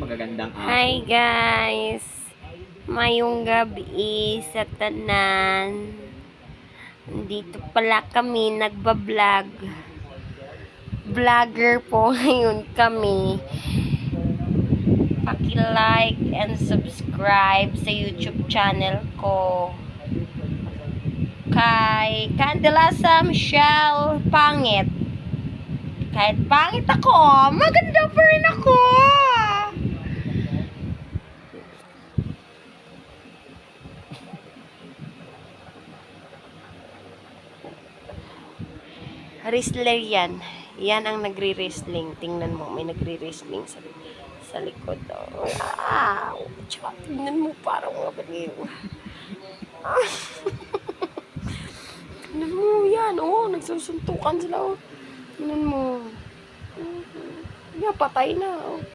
magagandang Hi guys! Mayong gabi sa tanan. Dito pala kami nagbablog. Vlogger po ngayon kami. Paki-like and subscribe sa YouTube channel ko. Kay Candelasa Michelle Pangit. Kahit pangit ako, maganda pa rin ako. Wrestler yan. Yan ang nagre-wrestling. Tingnan mo, may nagre-wrestling sa likod. Oh. Wow! Tsaka tingnan mo, parang mga baliw. Tingnan mo, yan. Oh, nagsusuntukan sila. Oh. Tingnan mo. Yan, patay na. Oh.